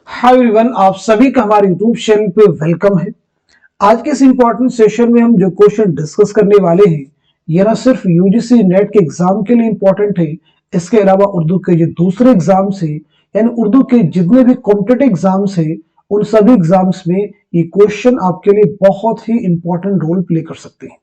Hi everyone, आप सभी का हमारे यूट्यूब चैनल पे वेलकम है। आज के इस इंपॉर्टेंट सेशन में हम जो क्वेश्चन डिस्कस करने वाले हैं ये ना सिर्फ यूजीसी नेट के एग्जाम के लिए इंपॉर्टेंट है, इसके अलावा उर्दू के जो दूसरे एग्जाम्स है यानी उर्दू के जितने भी कॉम्पिटिटिव एग्जाम्स है उन सभी एग्जाम्स में ये क्वेश्चन आपके लिए बहुत ही इंपॉर्टेंट रोल प्ले कर सकते हैं।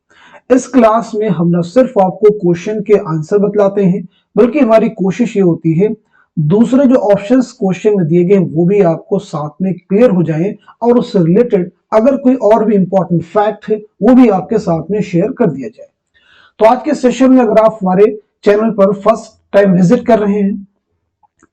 इस क्लास में हम न सिर्फ आपको क्वेश्चन के आंसर बतलाते हैं बल्कि हमारी कोशिश ये होती है दूसरे जो ऑप्शंस क्वेश्चन में दिए गए वो भी आपको साथ में क्लियर हो जाएं और उससे रिलेटेड अगर कोई और भी इंपॉर्टेंट फैक्ट है वो भी आपके साथ में शेयर कर दिया जाए। तो आज के सेशन में अगर आप हमारे चैनल पर फर्स्ट टाइम विजिट कर रहे हैं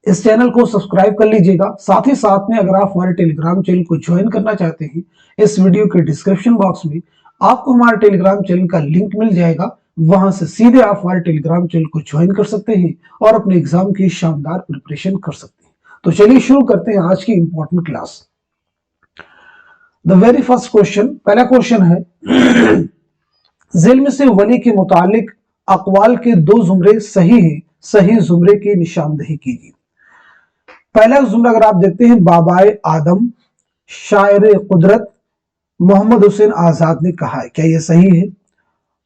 इस चैनल को सब्सक्राइब कर लीजिएगा। साथ ही साथ में अगर आप हमारे टेलीग्राम चैनल को ज्वाइन करना चाहते हैं इस वीडियो के डिस्क्रिप्शन बॉक्स में आपको हमारे टेलीग्राम चैनल का लिंक मिल जाएगा, वहां से सीधे आप हमारे टेलीग्राम चैनल को ज्वाइन कर सकते हैं और अपने एग्जाम की शानदार प्रिपरेशन कर सकते हैं। तो चलिए शुरू करते हैं आज की important class. The very first question, पहला क्वेश्चन है झेल में से वली के मुतालिक अकवाल के दो जुमरे सही हैं, सही जुमरे की निशानदेही कीजिए। पहला जुमरा अगर आप देखते हैं बाबाए आदम शायर कुदरत मोहम्मद हुसैन आजाद ने कहा है, क्या यह सही है?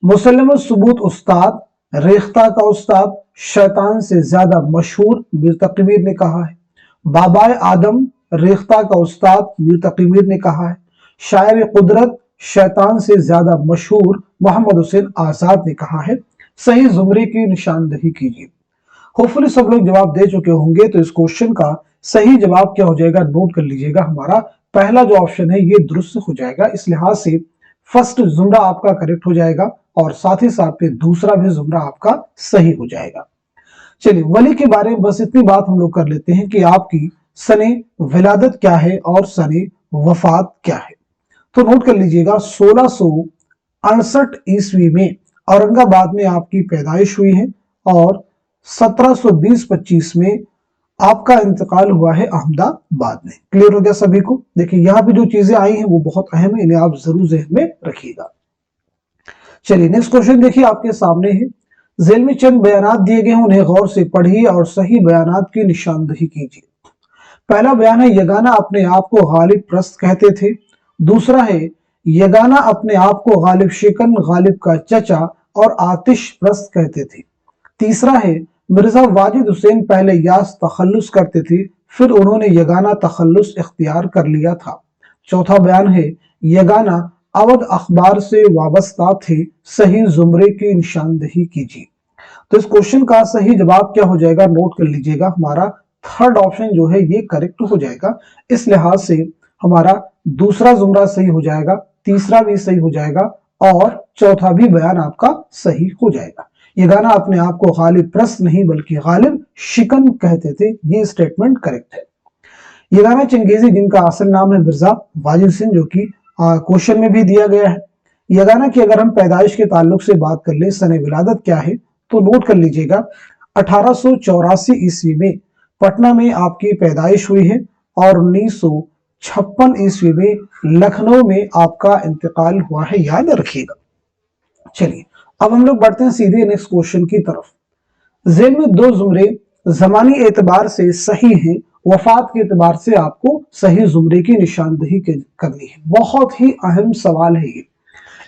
मुसलम सबूत उस्ताद रेख्ता का उस्ताद शैतान से ज्यादा मशहूर मीर तकीमीर ने कहा है। बाबाए आदम रेख्ता का उस्ताद मीर तकीमीर ने कहा है। शायर कुदरत शैतान से ज्यादा मशहूर मोहम्मद हुसैन आजाद ने कहा है। सही जुमरे की निशानदेही कीजिए। होपफुली सब लोग जवाब दे चुके होंगे, तो इस क्वेश्चन का सही जवाब क्या हो जाएगा नोट कर लीजिएगा। हमारा पहला जो ऑप्शन है ये दुरुस्त हो जाएगा, इस लिहाज से फर्स्ट जुमरा आपका करेक्ट हो जाएगा और साथ ही साथ में दूसरा भी जुमरा आपका सही हो जाएगा। चलिए वली के बारे में बस इतनी बात हम लोग कर लेते हैं कि आपकी सने विलादत क्या है और सने वफात क्या है। तो नोट कर लीजिएगा 1668 ईस्वी में औरंगाबाद में आपकी पैदाइश हुई है और 1720-25 में आपका इंतकाल हुआ है अहमदाबाद में। क्लियर हो गया सभी को? देखिए यहाँ पे जो चीजें आई हैं वो बहुत अहम है, इन्हें आप जरूर ज़हन में रखिएगा। चलिए नेक्स्ट क्वेश्चन देखिए आपके सामने है। झेल में चंद बयानात दिए गए हैं, उन्हें गौर से पढ़िए और सही बयानात की निशानदेही कीजिए। पहला बयान है यगाना अपने आप को गालिब प्रस्त कहते थे। दूसरा है यगाना अपने आप को गालिब शिकन, गालिब का चचा और आतिश प्रस्त कहते थे। तीसरा है मिर्जा वाजिद हुसैन पहले यास तखल्लुस करते थे, फिर उन्होंने यगाना तखल्लुस इख्तियार कर लिया था। चौथा बयान है यगाना अवध अखबार से वाबस्ता थे, सही जुमरे की निशानदेही कीजिए। तो इस क्वेश्चन का सही जवाब क्या हो जाएगा नोट कर लीजिएगा। हमारा थर्ड ऑप्शन जो है ये करेक्ट हो जाएगा, इस लिहाज से हमारा दूसरा जुमरा सही हो जाएगा, तीसरा भी सही हो जाएगा और चौथा भी बयान आपका सही हो जाएगा। ये गाना अपने आप को गालिब प्रस्त नहीं बल्कि गालिब शिकन कहते थे, ये स्टेटमेंट करेक्ट है। ये गाना चंगेजी जिनका असल नाम है मिर्जा वाजिद सिंह, जो कि क्वेश्चन में भी दिया गया है। यह गाना की अगर हम पैदाइश के ताल्लुक से बात कर ले सने विलादत क्या है तो नोट कर लीजिएगा 1884 ईस्वी में पटना में आपकी पैदाइश हुई है और 1956 ईस्वी में लखनऊ में आपका इंतकाल हुआ है, याद रखिएगा। चलिए अब हम लोग बढ़ते हैं सीधे नेक्स्ट क्वेश्चन की तरफ। झेल में दो जुमरे जमानी एतबार से सही हैं, वफात के एतबार से आपको सही जुमरे की निशानदेही करनी है। बहुत ही अहम सवाल है ये।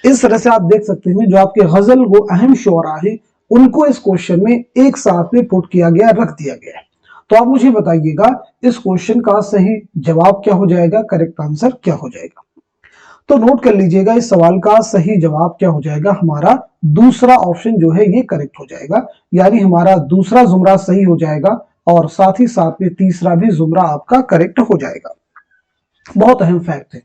इस तरह से आप देख सकते हैं जो आपके गजल वो अहम शोरा है उनको इस क्वेश्चन में एक साथ में पुट किया गया, रख दिया गया है। तो आप मुझे बताइएगा इस क्वेश्चन का सही जवाब क्या हो जाएगा, करेक्ट आंसर क्या हो जाएगा। तो नोट कर लीजिएगा इस सवाल का सही जवाब क्या हो जाएगा। हमारा दूसरा ऑप्शन जो है ये करेक्ट हो जाएगा, यानी हमारा दूसरा जुमरा सही हो जाएगा और साथ ही साथ में तीसरा भी जुमरा आपका करेक्ट हो जाएगा। बहुत अहम फैक्ट है।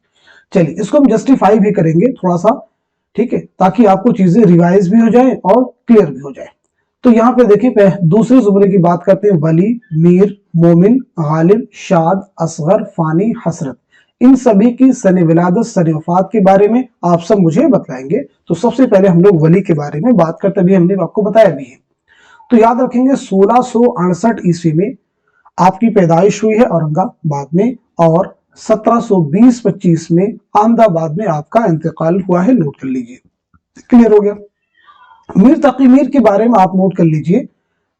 चलिए इसको हम जस्टिफाई भी करेंगे थोड़ा सा, ठीक है, ताकि आपको चीजें रिवाइज भी हो जाए और क्लियर भी हो जाए। तो यहाँ पे देखिए दूसरे जुमरे की बात करते हैं। वली, मीर, मोमिन, गालिब, शाद, असगर, फानी, हसरत, इन सभी की सने विलादत सने वफात के बारे में आप सब मुझे बताएंगे। तो सबसे पहले हम लोग वली के बारे में बात करते भी हमने आपको बताया भी है। तो याद रखेंगे 1668 ईस्वी में आपकी पैदाइश हुई है औरंगाबाद में और 1720-25 में अहमदाबाद में आपका इंतकाल हुआ है। नोट कर लीजिए, क्लियर हो गया। मीर तकी मीर के बारे में आप नोट कर लीजिए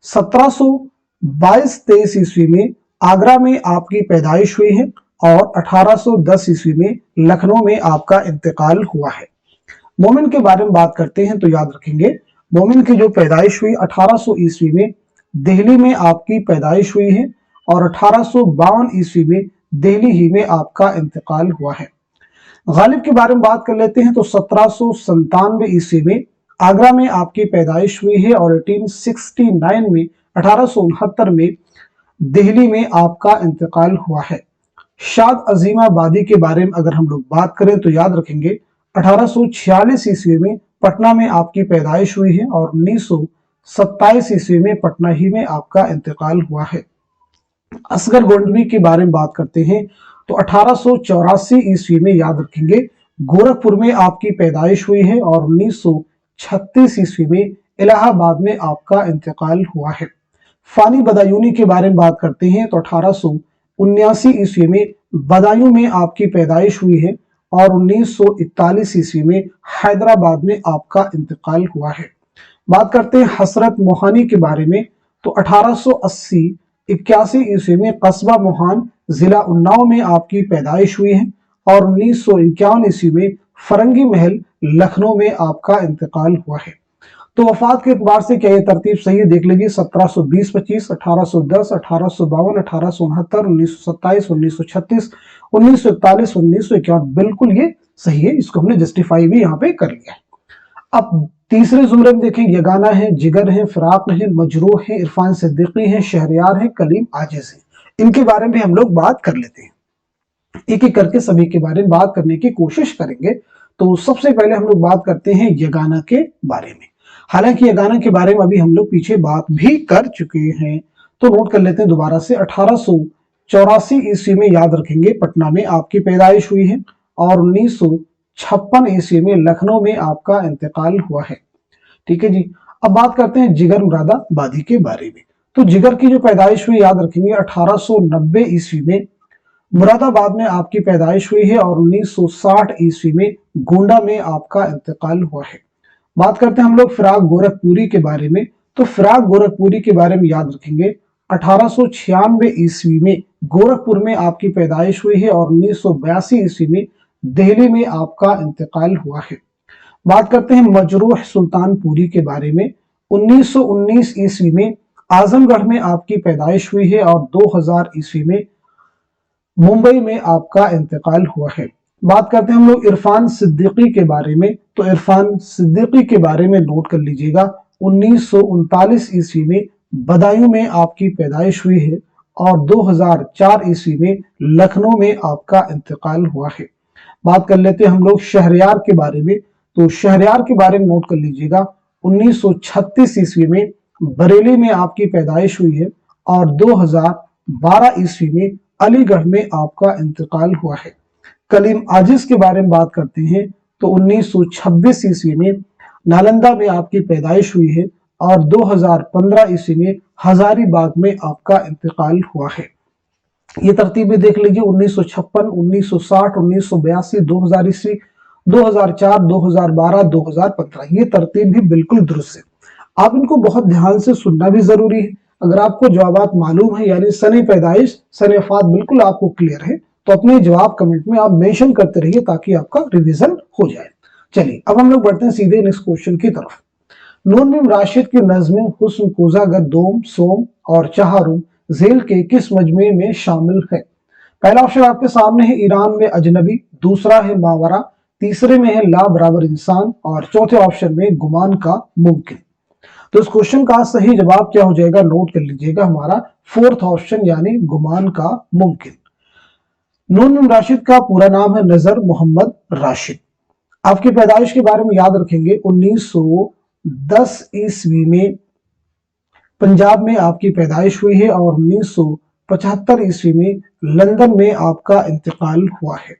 1722-23 ईस्वी में आगरा में आपकी पैदाइश हुई है और 1810 ईस्वी में लखनऊ में आपका इंतकाल हुआ है। मोमिन के बारे में बात करते हैं तो याद रखेंगे, मोमिन की जो पैदाइश हुई 1800 ईस्वी में दिल्ली में आपकी पैदाइश हुई है और 1852 ईस्वी में दिल्ली ही में आपका इंतकाल हुआ है। गालिब के बारे में बात कर लेते हैं तो 1797 ईस्वी में आगरा में आपकी पैदाइश हुई है और 1869 में 1869 में दिल्ली में आपका इंतकाल हुआ है। शाद अजीमाबादी के बारे में अगर हम लोग बात करें तो याद रखेंगे 1846 ईस्वी में पटना में आपकी पैदाइश हुई है और 1927 ईस्वी में पटना ही में आपका इंतकाल हुआ है। असगर गोंडवी के बारे में बात करते हैं तो 1884 ईस्वी में याद रखेंगे गोरखपुर में आपकी पैदाइश हुई है और 1936 ईस्वी में इलाहाबाद में आपका इंतकाल हुआ है। फानी बदायूनी के बारे में बात करते हैं तो 1879 ईस्वी में बदायूं में आपकी पैदाइश हुई है और 1941 ईस्वी में हैदराबाद में आपका इंतकाल हुआ है। बात करते हैं हसरत मोहानी के बारे में तो 1880-81 ईस्वी में कस्बा मोहान जिला उन्नाव में आपकी पैदाइश हुई है और 1951 ईस्वी में फरंगी महल लखनऊ में आपका इंतकाल हुआ है। तो वफात के एतबार से क्या ये तरतीब सही है? देख लीजिए 1720-25, 1810, 1852, 1869, 1927, 1936, 1941, 1951, बिल्कुल ये सही है। इसको हमने जस्टिफाई भी यहाँ पे कर लिया है। अब तीसरे जुमरे में देखें, यगाना है, जिगर है, फिराक है, मजरूह है, इरफान सिद्दीकी है, शहरयार है, कलीम आजिज है। इनके बारे में हम लोग बात कर लेते हैं, एक एक करके सभी के बारे में बात करने की कोशिश करेंगे। तो सबसे पहले हम लोग बात करते हैं यगाना के बारे में। हालांकि यगाना के बारे में अभी हम लोग पीछे बात भी कर चुके हैं, तो नोट कर लेते हैं दोबारा से। 1884 ईस्वी में याद रखेंगे पटना में आपकी पैदाइश हुई है और 1956 ईस्वी में लखनऊ में आपका इंतकाल हुआ है। ठीक है जी। अब बात करते हैं जिगर मुरादाबादी के बारे में। तो जिगर की जो पैदाइश हुई याद रखेंगे 1890 ईस्वी में मुरादाबाद में आपकी पैदाइश हुई है और 1960 ईस्वी में गोंडा में आपका इंतकाल हुआ है। बात करते हैं हम लोग फिराक गोरखपुरी के बारे में। तो फिराक गोरखपुरी के बारे में याद रखेंगे 1896 ईस्वी में गोरखपुर में आपकी पैदाइश हुई है और 1982 ईस्वी में दिल्ली में आपका इंतकाल हुआ है। बात करते हैं मजरूह सुल्तानपुरी के बारे में। 1919 ईस्वी में आजमगढ़ में आपकी पैदाइश हुई है और 2000 ईस्वी में मुंबई में आपका इंतकाल हुआ है। बात करते हैं हम लोग इरफान सिद्दीकी के बारे में। तो इरफान सिद्दीकी के बारे में नोट कर लीजिएगा 1939 ईस्वी में बदायूं में आपकी पैदाइश हुई है और 2004 ईस्वी में लखनऊ में आपका इंतकाल हुआ है। बात कर लेते हैं हम लोग शहरयार के बारे में। तो शहरयार के बारे में नोट कर लीजिएगा 1936 ईस्वी में बरेली में आपकी पैदाइश हुई है और 2012 ईस्वी में अलीगढ़ में आपका इंतकाल हुआ है। कलीम आजिज के बारे में बात करते हैं तो 1926 ईस्वी में नालंदा में आपकी पैदाइश हुई है और 2015 ईस्वी में हजारीबाग में आपका इंतकाल हुआ है। ये तरतीब भी देख लीजिए 1956, 1960, 1982, 2000 ईस्वी, 2004, 2012, 2015। ये तरतीब भी बिल्कुल दुरुस्त है। आप इनको बहुत ध्यान से सुनना भी जरूरी है। अगर आपको जवाबात मालूम है यानी सने पैदाइश सने वफात बिल्कुल आपको क्लियर है तो अपने जवाब कमेंट में आप मेंशन करते रहिए ताकि आपका रिवीजन हो जाए। चलिए अब हम लोग बढ़ते हैं सीधे नेक्स्ट क्वेश्चन की तरफ। नून मीम राशिद की नज़्में हुस्न कोज़ागर दोम सोम और चहारुम झेल के किस मजमे में शामिल है? पहला ऑप्शन आपके सामने है ईरान में अजनबी, दूसरा है मावरा, तीसरे में है ला बराबर इंसान और चौथे ऑप्शन में गुमान का मुमकिन। तो इस क्वेश्चन का सही जवाब क्या हो जाएगा? नोट कर लीजिएगा हमारा फोर्थ ऑप्शन यानी गुमान का मुमकिन। नून मीम राशिद का पूरा नाम है नजर मोहम्मद राशिद। आपकी पैदाइश के बारे में याद रखेंगे 1910 ईस्वी में पंजाब में आपकी पैदाइश हुई है और 1975 ईस्वी में लंदन में आपका इंतकाल हुआ है।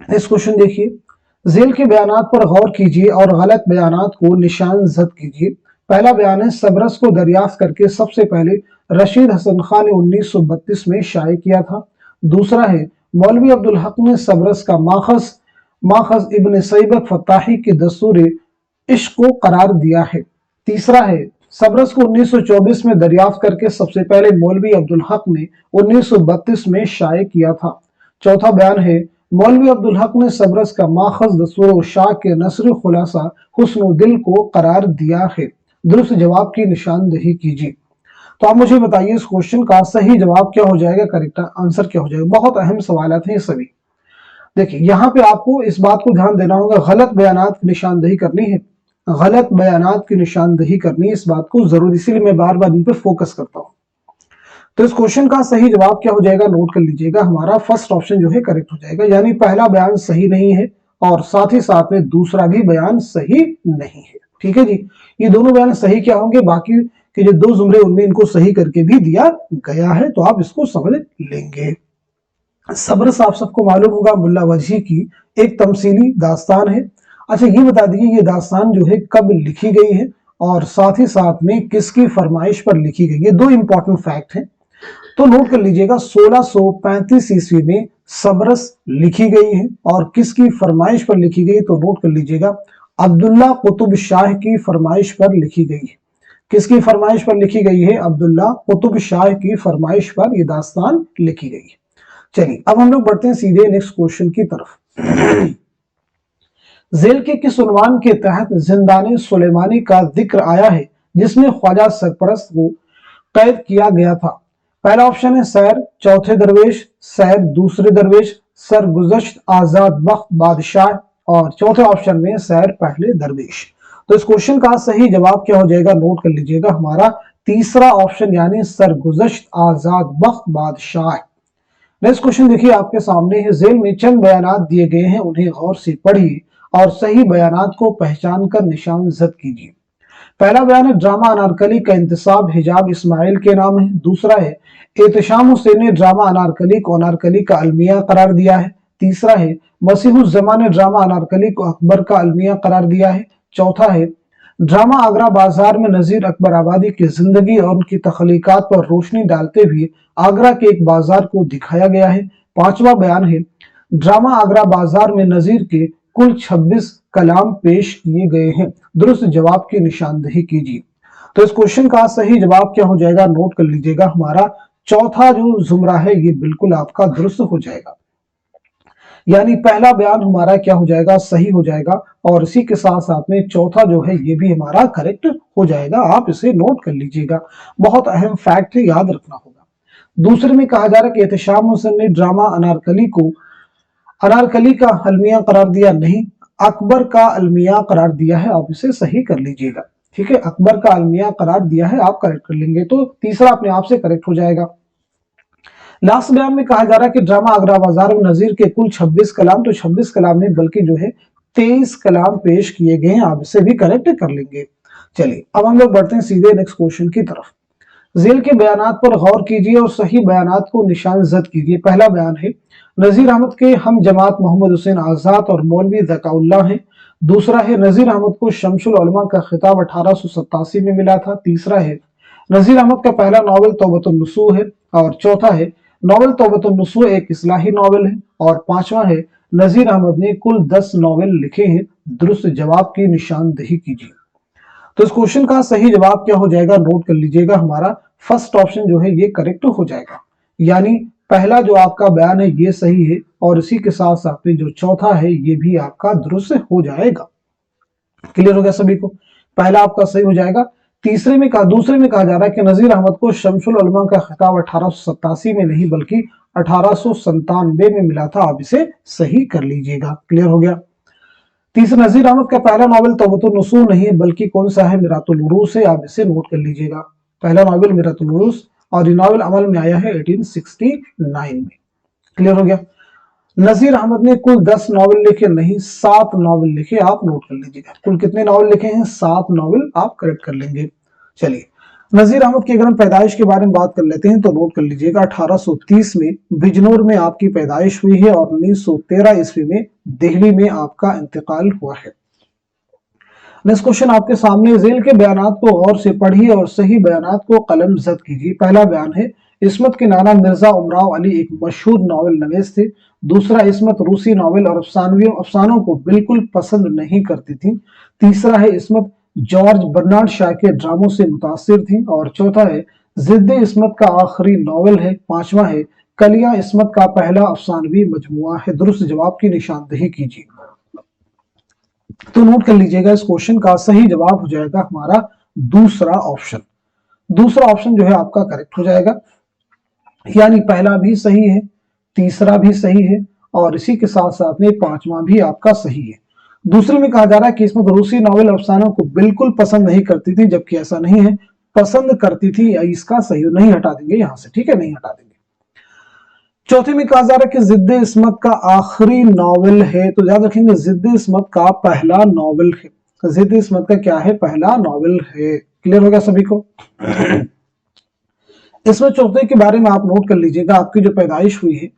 इस क्वेश्चन देखिए, झेल के बयानात पर गौर कीजिए और गलत बयानात को निशान जद कीजिए। पहला बयान है सबरस को दरियाफ्त करके सबसे पहले रशीद हसन खान ने 1932 में शाये किया था। दूसरा है मौलवी अब्दुल हक ने सबरस का माखज इब्न सईबक फताही के दस्तूर इश्क को करार दिया है। तीसरा है सबरस को 1924 में दरियाफ्त करके सबसे पहले मौलवी अब्दुल हक ने 1932 में शाये किया था। चौथा बयान है, मौलवी अब्दुल हक ने सबरस का माखज दस्तूर शाह के नस्र खुलासा हुस्न दिल को करार दिया है। दुरुस्त जवाब की निशानदेही कीजिए। तो आप मुझे बताइए इस क्वेश्चन का सही जवाब क्या हो जाएगा, करेक्ट आंसर क्या हो जाएगा। बहुत अहम सवाल हैं ये सभी। देखिए यहाँ पे आपको इस बात को ध्यान देना होगा, गलत बयानात की निशानदेही करनी है, गलत बयानात की निशानदेही करनी है, इस बात को जरूर, इसीलिए मैं बार बार इन पे फोकस करता हूँ। तो इस क्वेश्चन का सही जवाब क्या हो जाएगा, नोट कर लीजिएगा, हमारा फर्स्ट ऑप्शन जो है करेक्ट हो जाएगा। यानी पहला बयान सही नहीं है और साथ ही साथ में दूसरा भी बयान सही नहीं है। ठीक है जी, ये दोनों बयान सही क्या होंगे, बाकी के जो दो जुमरे उनमें इनको सही करके भी दिया गया है, तो आप इसको समझ लेंगे। सबरस आप सबको मालूम होगा मुल्ला वजही की एक तमसीली दास्तान है। अच्छा ये बता दीजिए ये दास्तान जो है कब लिखी गई है और साथ ही साथ में किसकी फरमाइश पर लिखी गई है। दो इंपॉर्टेंट फैक्ट हैं, तो नोट कर लीजिएगा। 1635 ईस्वी में सबरस लिखी गई है और किसकी फरमाइश पर लिखी गई, तो नोट कर लीजिएगा अब्दुल्ला कुतुब शाह की फरमाइश पर लिखी गई है। किसकी फरमाइश पर लिखी गई है, अब्दुल्ला कुतुब शाह की फरमाइश पर यह दास्तान लिखी गई है। चलिए अब हम लोग बढ़ते हैं सीधे नेक्स्ट क्वेश्चन की तरफ। जेल के किस उन्वान के तहत जिंदाने सुलेमानी का जिक्र आया है जिसमें ख्वाजा सरपरस्त को कैद किया गया था। पहला ऑप्शन है सैर चौथे दरवेश, सैर दूसरे दरवेश, सरगुज़श्त आजाद बख्त बादशाह, और चौथे ऑप्शन में सैर पहले दरवेश। तो इस क्वेश्चन का सही जवाब क्या हो जाएगा, नोट कर लीजिएगा, हमारा तीसरा ऑप्शन यानी सरगुज़श्त आजाद बख्त बादशाह। नेक्स्ट क्वेश्चन देखिए आपके सामने है, जेल में चंद बयानात दिए गए हैं, उन्हें गौर से पढ़िए और सही बयानात को पहचान कर निशान जद कीजिए। पहला बयान है, ड्रामा अनारकली का इंतसाब हिजाब इस्माइल के नाम है। दूसरा है, एहतशाम हुसैन ने ड्रामा अनारकली को अनारकली का अलमिया करार दिया है। तीसरा है, मसीहुज़्ज़मान ने ड्रामा अनारकली को अकबर का अलमिया करार दिया है। चौथा है, ड्रामा आगरा बाजार में नजीर अकबर आबादी की जिंदगी और उनकी तख्लीकात पर रोशनी डालते हुए आगरा के एक बाजार को दिखाया गया है। पांचवा बयान है, ड्रामा आगरा बाजार में नजीर के कुल 26 कलाम पेश किए गए हैं। दुरुस्त जवाब की निशानदेही कीजिए। तो इस क्वेश्चन का सही जवाब क्या हो जाएगा, नोट कर लीजिएगा, हमारा चौथा जो जुमरा है ये बिल्कुल आपका दुरुस्त हो जाएगा। यानी पहला बयान हमारा क्या हो जाएगा, सही हो जाएगा, और इसी के साथ साथ में चौथा जो है ये भी हमारा करेक्ट हो जाएगा। आप इसे नोट कर लीजिएगा, बहुत अहम फैक्ट है, याद रखना होगा। दूसरे में कहा जा रहा है कि एहतशाम हुसैन ने ड्रामा अनारकली को अनारकली का अलमिया करार दिया, नहीं, अकबर का अलमिया करार दिया है। आप इसे सही कर लीजिएगा, ठीक है, अकबर का अलमिया करार दिया है, आप करेक्ट कर लेंगे तो तीसरा अपने आप से करेक्ट हो जाएगा। लास्ट बयान में कहा जा रहा है कि ड्रामा आगरा बाजार में नजीर के कुल 26 कलाम, तो 26 कलाम नहीं बल्कि जो है 23 कलाम पेश किए गए हैं, आप इसे भी करेक्ट कर लेंगे। चलिए अब हम लोग बढ़ते हैं सीधे नेक्स्ट क्वेश्चन की तरफ। जेल के बयानात पर गौर कीजिए और सही बयानात को निशान जद कीजिए। पहला बयान है, नजीर अहमद के हम जमात मोहम्मद हुसैन आजाद और मौलवी ज़काउल्लाह हैं। दूसरा है, नजीर अहमद को शमसुल उलमा का खिताब 1887 में मिला था। तीसरा है, नजीर अहमद का पहला नावल तौबतुन नुसूह है। और चौथा है, नावल तौबतुन नुसूह एक इस्लाही नावल है। और पांचवा है, नजीर अहमद ने कुल 10 नावल लिखे हैं। दुरुस्त जवाब की निशानदेही कीजिए। तो इस क्वेश्चन का सही जवाब क्या हो जाएगा, नोट कर लीजिएगा, हमारा फर्स्ट ऑप्शन जो है ये करेक्ट हो जाएगा। यानी पहला जो आपका बयान है ये सही है और इसी के साथ साथ में जो चौथा है ये भी आपका दुरुस्त हो जाएगा। क्लियर हो गया सभी को, पहला आपका सही हो जाएगा। दूसरे में कहा जा रहा है कि नजीर अहमद को शमसुल उलमा का खिताब 1887 में नहीं बल्कि 1897 में मिला था। आप इसे सही कर लीजिएगा। क्लियर हो गया। तीसरा, नजीर अहमद का पहला नॉवल तौबतुन नुसूह नहीं है बल्कि कौन सा है, मिरातुल उरूस है। आप इसे नोट कर लीजिएगा, पहला नॉवल मिरातुल उरूस, और ये नॉवल अमल में आया है 1869 में। क्लियर हो गया। नजीर अहमद ने कुल 10 नॉवल लिखे, नहीं 7 नॉवल लिखे, आप नोट कर लीजिएगा। कुल कितने नॉवल लिखे हैं, 7 नॉवल, आप करेक्ट कर लेंगे। चलिए नजीर अहमद की अगर हम पैदाइश के बारे में बात कर लेते हैं तो नोट कर लीजिएगा 1830 में बिजनौर में आपकी पैदाइश हुई है और 1913 ईस्वी में दिल्ली में आपका इंतकाल हुआ है। नेक्स्ट क्वेश्चन आपके सामने, जेल के बयानात को गौर से पढ़िए और सही बयानात को कलम जद कीजिए। पहला बयान है, इस्मत के नाना मिर्जा उमराव अली एक मशहूर नावल नवीस थे। दूसरा, इस्मत रूसी नावल और अफसानों को बिल्कुल पसंद नहीं करती थी। तीसरा है, इस्मत जॉर्ज बर्नार्ड शॉ के ड्रामों से मुतासिर थी। और चौथा है जिद्द इस्मत का आखिरी नॉवेल है। पांचवा है कलियां इस्मत का पहला अफसानवी मजमुआ है। दुरुस्त जवाब की निशानदेही कीजिए। तो नोट कर लीजिएगा, इस क्वेश्चन का सही जवाब हो जाएगा हमारा दूसरा ऑप्शन। दूसरा ऑप्शन जो है आपका करेक्ट हो जाएगा, यानी पहला भी सही है, तीसरा भी सही है और इसी के साथ साथ में पांचवा भी आपका सही है। दूसरे में कहा जा रहा है कि इस्मत रूसी नॉवेल अफसानों को बिल्कुल पसंद नहीं करती थी, जबकि ऐसा नहीं है, पसंद करती थी। या इसका सही नहीं हटा देंगे यहां से, ठीक है, नहीं हटा देंगे। चौथे में कहा जा रहा है कि जिद्द इस्मत का आखिरी नॉवेल है, तो याद रखेंगे जिद्द इस्मत का पहला नॉवेल है। जिद्द इस्मत का क्या है, पहला नॉवेल है। क्लियर हो गया सभी को। इसमें चौथे के बारे में आप नोट कर लीजिएगा, आपकी जो पैदाइश हुई है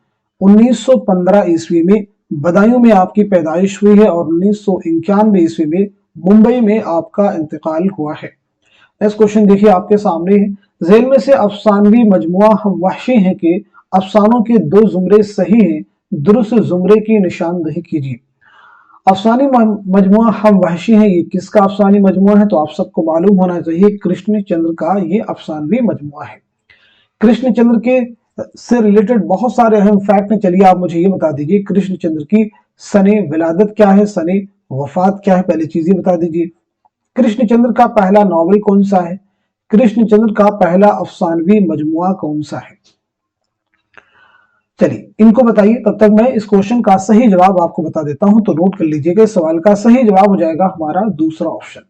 1915 ईस्वी में बदायूं में आपकी पैदाइश हुई है और 1991 ईस्वी में मुंबई में आपका इंतकाल हुआ है। नेक्स्ट क्वेश्चन देखिए आपके सामने है, झेल में से अफसानवी मजमुआ हम वहशी हैं कि अफसानों के दो जुमरे सही हैं, दुरुस्त जुमरे की निशानदेही कीजिए। अफसानी मजमुआ हम वहशी हैं, ये किसका अफसानी मजमुआ है, तो आप सबको मालूम होना चाहिए कृष्णचंद्र का ये अफसानवी मजमुआ है। कृष्णचंद्र के से रिलेटेड बहुत सारे अहम फैक्ट हैं, चलिए आप मुझे ये बता दीजिए कृष्णचंद्र की सने विलादत क्या है, सने वफात क्या है, पहली चीज ये बता दीजिए। कृष्णचंद्र का पहला नॉवेल कौन सा है, कृष्णचंद्र का पहला अफसानवी मजमुआ कौन सा है। चलिए इनको बताइए, तब तक मैं इस क्वेश्चन का सही जवाब आपको बता देता हूं। तो नोट कर लीजिएगा, इस सवाल का सही जवाब हो जाएगा हमारा दूसरा ऑप्शन,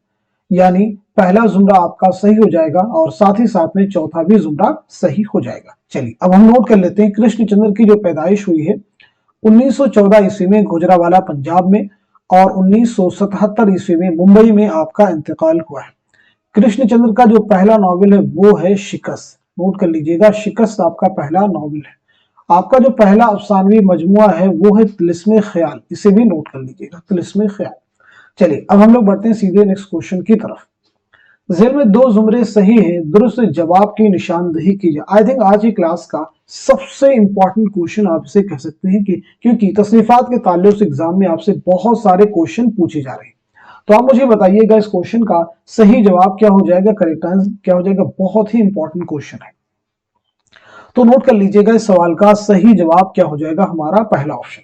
यानी पहला जुमरा आपका सही हो जाएगा और साथ ही साथ में चौथा भी जुमरा सही हो जाएगा। चलिए अब हम नोट कर लेते हैं, कृष्णचंद्र की जो पैदाइश हुई है 1914 ईस्वी में गुजरावाला पंजाब में और 1977 ईस्वी में मुंबई में आपका इंतकाल हुआ है। कृष्णचंद्र का जो पहला नॉवेल है वो है शिकस्त। नोट कर लीजिएगा, शिकस्त आपका पहला नॉवेल है। आपका जो पहला अफसानवी मजमुआ है वो है तिलिस्मे ख्याल, इसे भी नोट कर लीजिएगा, तिलिस्मे ख्याल। चलिए अब हम लोग बढ़ते हैं सीधे नेक्स्ट क्वेश्चन की तरफ। जेल में दो जुमरे सही हैं, दुरुस्त जवाब की निशानदेही कीजिए। आई थिंक आज की क्लास का सबसे इंपॉर्टेंट क्वेश्चन आप इसे कह सकते हैं कि क्योंकि तसनीफात के ताल्लुक से एग्जाम में आपसे बहुत सारे क्वेश्चन पूछे जा रहे हैं। तो आप मुझे बताइएगा इस क्वेश्चन का सही जवाब क्या हो जाएगा, करेक्ट आंसर क्या हो जाएगा। बहुत ही इंपॉर्टेंट क्वेश्चन है, तो नोट कर लीजिएगा इस सवाल का सही जवाब क्या हो जाएगा, हमारा पहला ऑप्शन।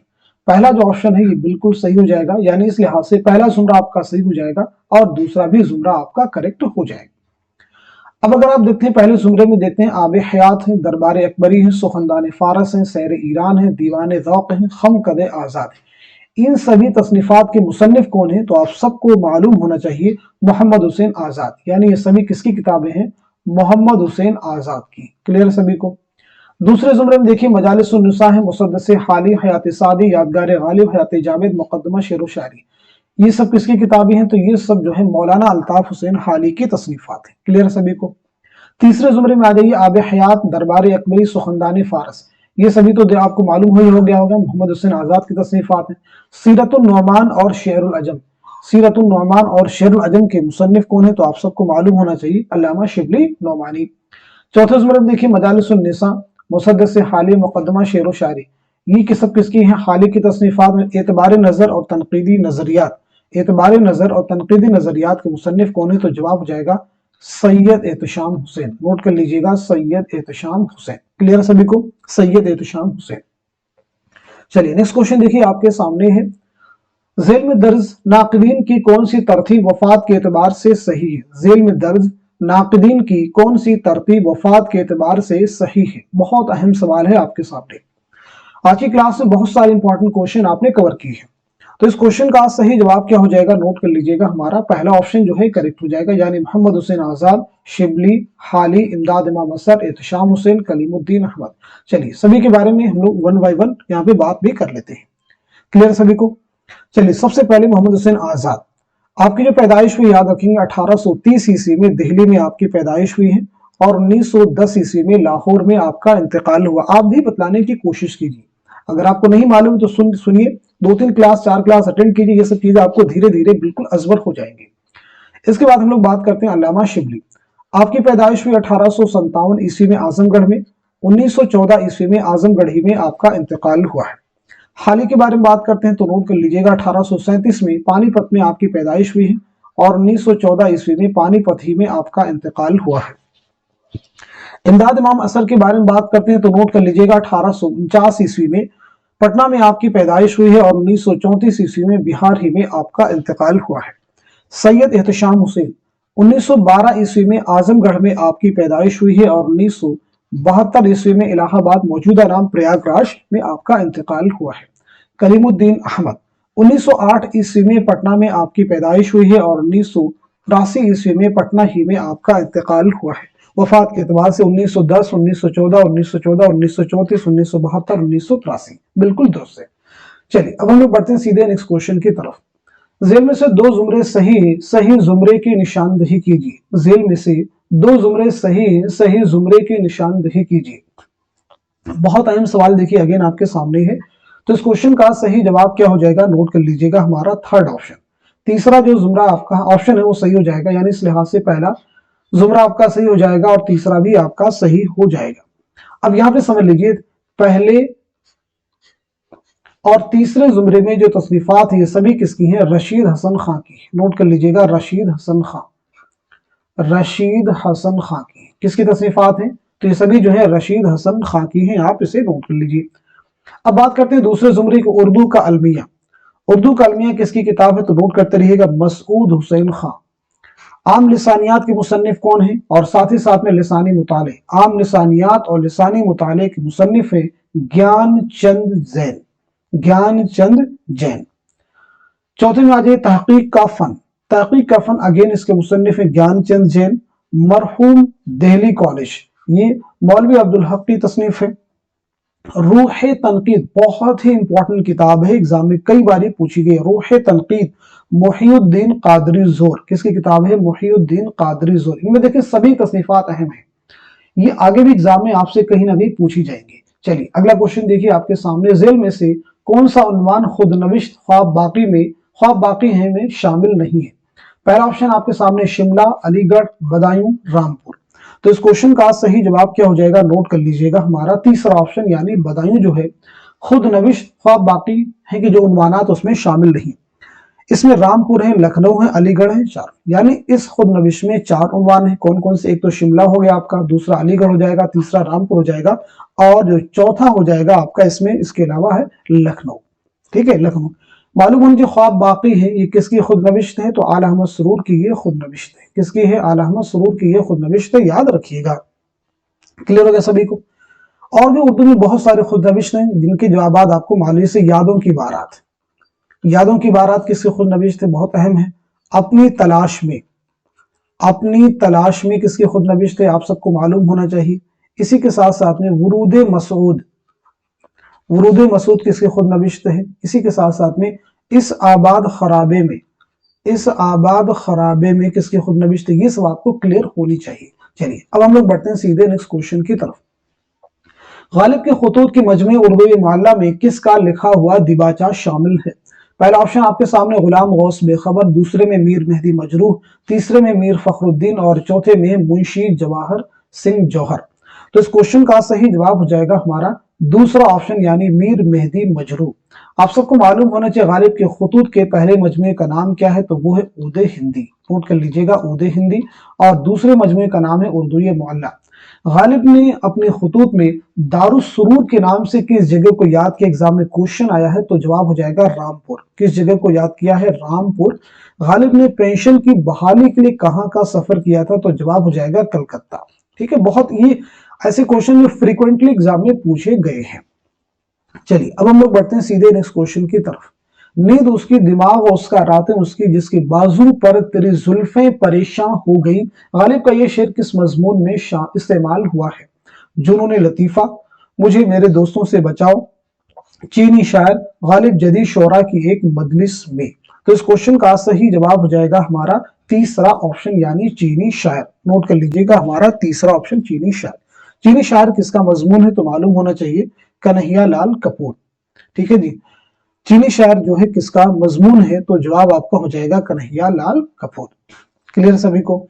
पहला जो ऑप्शन है ये बिल्कुल सही हो जाएगा, यानी इस लिहाज से पहला जुमरा आपका सही हो जाएगा और दूसरा भी जुमरा आपका करेक्ट हो जाएगा। अब अगर आप देखते हैं पहले जुमरे में देखते हैं आब हयात है, दरबार अकबरी है, सुखनदान फारस है, सैर ईरान है, दीवान ज़ौक़ है, खम कदे आज़ाद है। इन सभी तसनीफात के मुसन्निफ कौन है, तो आप सबको मालूम होना चाहिए मोहम्मद हुसैन आज़ाद, यानी ये सभी किसकी किताबें हैं, मोहम्मद हुसैन आज़ाद की। क्लियर सभी को। दूसरे जुमरे में देखिए मजालिसुन्निसा है, मुसद्दस हाली, हयात सादी, यादगार गालिब, हयात जावेद, मुकद्दमा शेर व शायरी। ये सब किसकी किताबें हैं, तो ये सब जो है मौलाना अल्ताफ हुसैन हाली की तसनीफात है। क्लियर सभी को। तीसरे जुमरे में आ जाइए आब हयात, दरबार अकबरी, सुखनदान फारस। ये सभी तो आपको मालूम ही हो गया होगा, मोहम्मद हुसैन आजाद की तसनीफात है। सीरतुन नौमान और शेरुल अजम, सीरतुन नौमान और शेरुल अजम के मुसन्निफ कौन है, तो आप सबको मालूम होना चाहिए अल्लामा शिबली नौमानी। चौथे जुमरे में देखिए मजालिसुन्निसा, मुसद्दस हाली, मुकद्दमा शेर व शायरी। ये किसकी हैं, हाली की तसनीफात में। एतबार नजर और तनकीदी नजरियात, एतबार नजर और तनकीदी नजरियात के मुसन्निफ कौन है, तो जवाब हो जाएगा सैयद एहतशाम हुसैन। नोट कर लीजिएगा सैयद एहतशाम हुसैन। क्लियर सभी को, सैयद एहतशाम हुसैन। चलिए नेक्स्ट क्वेश्चन देखिए आपके सामने है, जेल में दर्ज नाक़दीन की कौन सी तरतीब वफात के एतबार से सही है। जेल में दर्ज नाक़दीन की कौन सी तरतीब वफात के एतबार से सही है। बहुत अहम सवाल है आपके सामने। आज की क्लास में बहुत सारे इंपॉर्टेंट क्वेश्चन आपने कवर किए हैं, तो इस क्वेश्चन का सही जवाब क्या हो जाएगा, नोट कर लीजिएगा, हमारा पहला ऑप्शन जो है करेक्ट हो जाएगा, यानी मोहम्मद हुसैन आजाद, शिबली, हाली, इमदाद इमाम असर, एहतशाम हुसैन, कलीमुद्दीन अहमद। चलिए सभी के बारे में हम लोग वन बाय वन यहाँ पे बात भी कर लेते हैं। क्लियर सभी को। चलिए सबसे पहले मोहम्मद हुसैन आजाद, आपकी जो पैदाइश हुई याद रखेंगे 1830 ईस्वी में दिल्ली में आपकी पैदाइश हुई है और 1910 ईस्वी में लाहौर में आपका इंतकाल हुआ। आप भी बतलाने की कोशिश कीजिए, अगर आपको नहीं मालूम तो सुनिए, 2-3 क्लास 4 क्लास अटेंड कीजिए, ये सब चीजें आपको धीरे धीरे बिल्कुल अजबर हो जाएंगी। इसके बाद हम लोग बात करते हैं अल्लामा शिबली, आपकी पैदाइश हुई 1857 ईस्वी में आजमगढ़ में, 1914 ईस्वी में आजमगढ़ ही में आपका इंतकाल हुआ है। हाल ही के बारे में बात करते हैं तो नोट कर लीजिएगा 1837 में पानीपत में आपकी पैदाइश हुई है और 1914 ईस्वी में पानीपत ही में आपका इंतकाल हुआ है। इमदाद इमाम असर के बारे में बात करते हैं तो नोट कर लीजिएगा 1849 ईस्वी में पटना में आपकी पैदाइश हुई है और 1934 ईस्वी में बिहार ही में आपका इंतकाल हुआ है। सैयद एहतशाम हुसैन 1912 ईस्वी में आजमगढ़ में आपकी पैदाइश हुई है और 1972 ईस्वी में इलाहाबाद मौजूदा नाम प्रयागराज में आपका इंतकाल हुआ है। कलीमुद्दीन अहमद 1908 ईस्वी में पटना में आपकी पैदाइश हुई है और 1983 ईस्वी में पटना ही में आपका इंतकाल हुआ है। वफात के एतबार से 1910, 1914, 1914, 1934, 1972, 1983 बिल्कुल दुरुस्त है। चलिए अब हम लोग बढ़ते हैं सीधे नेक्स्ट क्वेश्चन की तरफ। जेल में से दो जुमरे सही जुमरे की निशानदही कीजिए। जेल में से दो जुमरे सही जुमरे की निशानदही कीजिए। बहुत अहम सवाल देखिए अगेन आपके सामने है। तो इस क्वेश्चन का सही जवाब क्या हो जाएगा, नोट कर लीजिएगा हमारा थर्ड ऑप्शन। तीसरा जो जुमरा आपका ऑप्शन है वो सही हो जाएगा, यानी इस लिहाज से पहला जुमरा आपका सही हो जाएगा और तीसरा भी आपका सही हो जाएगा। अब यहां पे समझ लीजिए पहले और तीसरे जुमरे में जो तसनीफात है ये सभी किसकी हैं, रशीद हसन खां की। नोट कर लीजिएगा रशीद हसन खां की किसकी तसनीफात हैं, तो ये सभी जो है रशीद हसन खां की हैं, आप इसे नोट कर लीजिए। अब बात करते हैं दूसरे जुमरे को, उर्दू का अलमिया। उर्दू का अलमिया किसकी किताब है, तो नोट करते रहिएगा मसूद हुसैन खां। आम लिसानियात के मुसन्निफ कौन है, और साथ ही साथ में लिसानी मुताले, आम लिसानियात और लिसानी मुताले के मुसन्निफ है ज्ञानचंद जैन। चौथे में आ जाए तहकीक का फन अगेन इसके मुसन्निफ है ज्ञानचंद जैन। मरहूम दिल्ली कॉलेज, ये मौलवी अब्दुल हक की तसनीफ है। रूह तनकीद बहुत ही इंपॉर्टेंट किताब है, एग्जाम में कई बार पूछी गई। रूह तनकीद मुहिउद्दीन कादरी जोर, किसकी किताब है, मुहिउद्दीन कादरी जोर। इनमें देखिए सभी तसनीफात अहम है, ये आगे भी एग्जाम में आपसे कहीं ना कहीं पूछी जाएंगी। चलिए अगला क्वेश्चन देखिए आपके सामने, जेल में से कौन सा उन्वान खुद नविश्त ख्वाब बाकी है में शामिल नहीं है। पहला ऑप्शन आपके सामने शिमला, अलीगढ़, बदायूं, रामपुर। तो इस क्वेश्चन का सही जवाब क्या हो जाएगा, नोट कर लीजिएगा हमारा तीसरा ऑप्शन, यानी बदायूं जो है खुद नविश्त ख्वाब बाकी है कि जो उन्वानात उसमें शामिल नहीं। इसमें रामपुर है, लखनऊ है, अलीगढ़ है, चार, यानी इस खुद नविश में चार उन्वान है। कौन कौन से, एक तो शिमला हो गया आपका, दूसरा अलीगढ़ हो जाएगा, तीसरा रामपुर हो जाएगा और जो चौथा हो जाएगा आपका इसमें इसके अलावा है लखनऊ। ठीक है, लखनऊ। मालूम होने जो ख्वाब बाकी है ये किसकी खुद नविश्त है, तो आला अहमद सुरूर की ये खुद नविश्त है। किसकी है, आला अहमद सुरूर की ये खुद नविश्त है, याद रखिएगा। क्लियर हो गया सभी को। और भी उर्दू में बहुत सारे खुद नविश्त हैं जिनके जवाब आपको मालूम से यादों की बारात किसकी खुद नविश्त है, बहुत अहम है। अपनी तलाश में किसकी खुद नविश्त है, आप सबको मालूम होना चाहिए। इसी के साथ साथ में वुरूद मसूद किसकी खुद नविश्त है। इसी के साथ साथ में इस आबाद खराबे में किसकी खुद नविश्त है, ये सब आपको क्लियर होनी चाहिए। चलिए अब हम लोग बढ़ते हैं सीधे नेक्स्ट क्वेश्चन की तरफ। गालिब के खुतूत की मजमे उर्दू मुअल्ला में किसका लिखा हुआ दिबाचा शामिल है। पहला ऑप्शन आपके सामने गुलाम गौस बेखबर, दूसरे में मीर मेहदी मजरूह, तीसरे में मीर फखरुद्दीन और चौथे में मुंशी जवाहर सिंह जौहर। तो इस क्वेश्चन का सही जवाब हो जाएगा हमारा दूसरा ऑप्शन, यानी मीर मेहदी मजरूह। आप सबको मालूम होना चाहिए गालिब के खुतूत के पहले मजमे का नाम क्या है, तो वो है उदे हिंदी। नोट कर लीजिएगा उदे हिंदी, और दूसरे मजमे का नाम है उर्दू मुअल्ला। गालिब ने अपने खुतूत में दारुस सुरूर के नाम से किस जगह को याद किया, एग्जाम में क्वेश्चन आया है, तो जवाब हो जाएगा रामपुर। किस जगह को याद किया है, रामपुर। गालिब ने पेंशन की बहाली के लिए कहां का सफर किया था, तो जवाब हो जाएगा कलकत्ता। ठीक है, बहुत ये ऐसे क्वेश्चन जो फ्रीक्वेंटली एग्जाम में पूछे गए हैं। चलिए अब हम लोग बढ़ते हैं सीधे नेक्स्ट क्वेश्चन की तरफ। नींद उसकी, दिमाग उसका, रातें उसकी, जिसके बाजू पर तेरी जुल्फें परेशान हो गई। गालिब का ये शेर किस मजमून में इस्तेमाल हुआ है। जुनून लतीफा, मुझे मेरे दोस्तों से बचाओ, चीनी शायर, गालिब जदीद शोरा की एक मजलिस में। तो इस क्वेश्चन का सही जवाब हो जाएगा हमारा तीसरा ऑप्शन, यानी चीनी शायर। नोट कर लीजिएगा हमारा तीसरा ऑप्शन चीनी शायर। चीनी शायर किसका मजमून है, तो मालूम होना चाहिए कन्हैया लाल कपूर। ठीक है जी, चीनी शायर जो है किसका मजमून है, तो जवाब आपका हो जाएगा कन्हैया लाल कपूर। क्लियर सभी को।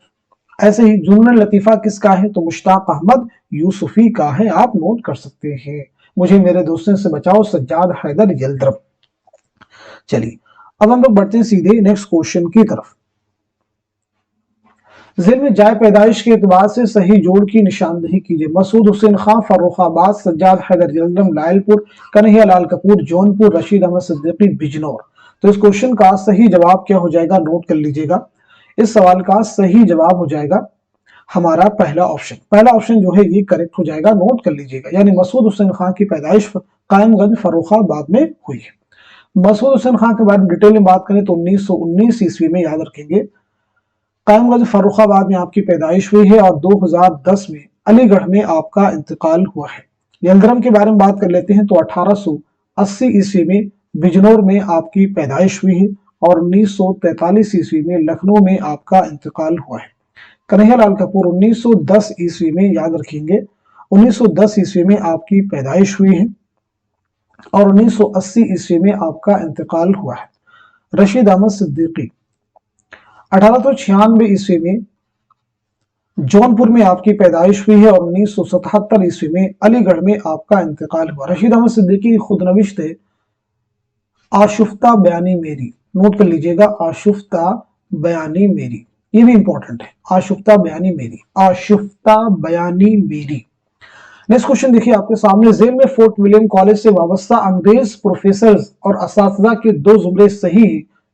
ऐसे ही जुनून लतीफा किसका है, तो मुश्ताक अहमद यूसुफी का है, आप नोट कर सकते हैं। मुझे मेरे दोस्तों से बचाओ, सज्जाद हैदर यल्दरब। चलिए अब हम लोग बढ़ते हैं सीधे नेक्स्ट क्वेश्चन की तरफ। ذیل में जाए पैदाइश के एतबार से सही जोड़ की निशानदही कीजिए। मसूद हुसैन खां फर्रुखाबाद, सज्जाद हैदर जलंधर लायलपुर, कन्हैया लाल कपूर जौनपुर, रशीद अहमद सिद्दीकी बिजनौर। तो इस क्वेश्चन का सही जवाब क्या हो जाएगा, नोट कर लीजिएगा। इस सवाल का सही जवाब हो जाएगा हमारा पहला ऑप्शन। पहला ऑप्शन जो है ये करेक्ट हो जाएगा, नोट कर लीजिएगा। यानी मसूद हुसैन खां की पैदाइश कायमगंज फर्रुखाबाद में हुई है। मसूद हुसैन खां के बारे में डिटेल में बात करें तो 1919 ईस्वी में, याद रखेंगे, कायमगंज फर्रुखाबाद में आपकी पैदाइश हुई है और 2010 में अलीगढ़ में आपका इंतकाल हुआ है। यलंधरम के बारे में बात कर लेते हैं तो 1880 ईस्वी में बिजनौर में आपकी पैदाइश हुई है और 1943 ईस्वी में लखनऊ में आपका इंतकाल हुआ है। कन्हैया लाल कपूर 1910 ईस्वी में, याद रखेंगे, 1910 ईस्वी में आपकी पैदाइश हुई है और 1980 ईस्वी में आपका इंतकाल हुआ है। रशीद अहमद सिद्दीकी 1896 ईस्वी में जौनपुर में आपकी पैदाइश हुई है और 1977 ईस्वी में अलीगढ़ में आपका इंतकाल हुआ। रशीद अहमद सिद्दीकी की खुदनविश्त है आशुफ्ता बयानी मेरी, नोट कर लीजिएगा, आशुफ्ता बयानी मेरी, ये भी इंपॉर्टेंट है, आशुफ्ता बयानी मेरी, आशुफ्ता बयानी मेरी। नेक्स्ट क्वेश्चन देखिए आपके सामने, जेल में फोर्ट विलियम कॉलेज से वाबस्ता अंग्रेज प्रोफेसर और असातिज़ा के दो जुमरे सही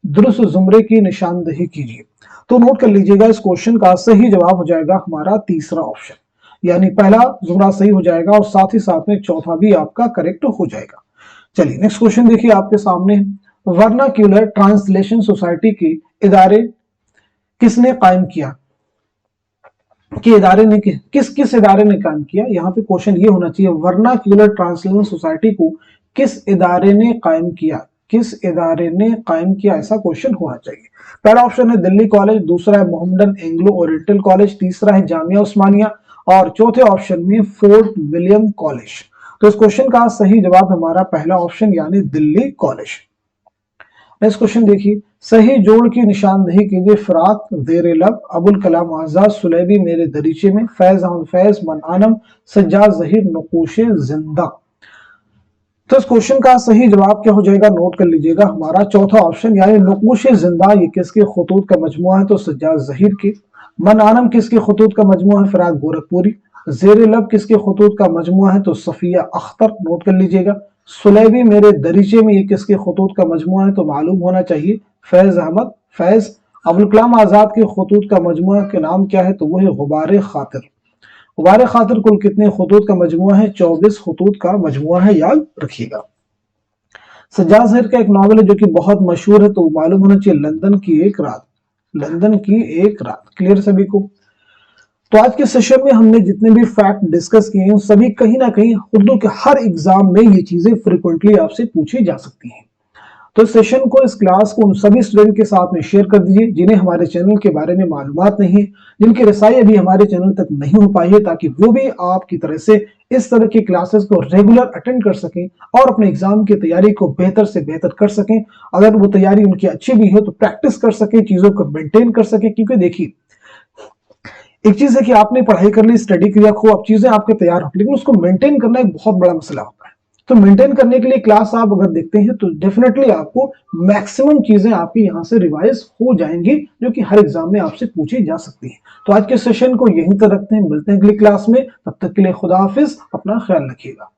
दुरुस्त जुमरे की निशानदही कीजिए। तो नोट कर लीजिएगा, इस क्वेश्चन का सही जवाब हो जाएगा हमारा तीसरा ऑप्शन, यानी पहला जुमरा सही हो जाएगा और साथ ही साथ में चौथा भी आपका करेक्ट हो जाएगा। चलिए नेक्स्ट क्वेश्चन देखिए आपके सामने, वर्नाक्यूलर ट्रांसलेशन सोसाइटी के इदारे किसने कायम किया, कि इदारे ने किस इदारे ने कायम किया। यहाँ पे क्वेश्चन ये होना चाहिए, वर्नाक्यूलर ट्रांसलेशन सोसाइटी को किस इदारे ने कायम किया, किस इदारे ने कायम किया, ऐसा क्वेश्चन होना चाहिए। पहला ऑप्शन है दिल्ली कॉलेज, दूसरा है मोहम्मदन एंग्लो ओरिएंटल कॉलेज, तीसरा है जामिया उस्मानिया और चौथे ऑप्शन में फोर्ट विलियम कॉलेज। तो इस क्वेश्चन का सही जवाब हमारा पहला ऑप्शन यानी दिल्ली कॉलेज। नेक्स्ट क्वेश्चन देखिए, सही जोड़ की निशानदही कीजिए। फराक, ज़ेर लब, अबुल कलाम आजाद, सुलेबी मेरे दरीचे में, फैज अहमद फैज, मन आनम, सज्जाद ज़हीर, नक़ूशे जिंदा। तो इस क्वेश्चन का सही जवाब क्या हो जाएगा, नोट कर लीजिएगा, हमारा चौथा ऑप्शन यानी नक़ूशे जिंदा। ये किसके खुतूत का मजमुआ है, तो सज्जाद ज़हीर के। मन आनम किसके खुतूत का मजमुआ है, फराक गोरखपुरी। ज़ेर लब किसके खुतूत का मजमुआ है, तो सफिया अख्तर, नोट कर लीजिएगा। सुलेबी मेरे दरीचे में, ये किसके खुतूत का मजमुआ है, तो मालूम होना चाहिए फैज अहमद फैज। अबुल कलाम आजाद के खुतूत का मजमुआ के नाम क्या है, तो वो है गुबार खातिर। गुबार खातिर कुल कितने खुतूत का मजमुआ है, 24 खुतूत का मजमुआ है, याद रखिएगा। सज्जाद ज़हीर का एक नॉवल है जो कि बहुत मशहूर है, तो मालूम होना चाहिए लंदन की एक रात, लंदन की एक रात। क्लियर सभी को। तो आज के सेशन में हमने जितने भी फैक्ट डिस्कस किए हैं सभी कहीं ना कहीं उर्दू के हर एग्जाम में ये चीजें फ्रिक्वेंटली आपसे पूछी जा सकती हैं। तो इस सेशन को, इस क्लास को उन सभी स्टूडेंट के साथ में शेयर कर दीजिए जिन्हें हमारे चैनल के बारे में मालूमात नहीं है, जिनकी रसाई अभी हमारे चैनल तक नहीं हो पाई है, ताकि वो भी आपकी तरह से इस तरह की क्लासेस को रेगुलर अटेंड कर सकें और अपने एग्जाम की तैयारी को बेहतर से बेहतर कर सकें। अगर वो तैयारी उनकी अच्छी भी हो तो प्रैक्टिस कर सकें, चीजों को मेंटेन कर सकें। क्योंकि देखिए, एक चीज है कि आपने पढ़ाई कर ली, स्टडी किया, खूब अब चीजें आपके तैयार हो, लेकिन उसको मेंटेन करना एक बहुत बड़ा मसला होता है। तो मेंटेन करने के लिए क्लास आप अगर देखते हैं तो डेफिनेटली आपको मैक्सिमम चीजें आपकी यहाँ से रिवाइज हो जाएंगी जो कि हर एग्जाम में आपसे पूछी जा सकती है। तो आज के सेशन को यहीं तक रखते हैं, मिलते हैं अगली क्लास में, तब तक के लिए खुदा हाफिज, अपना ख्याल रखिएगा।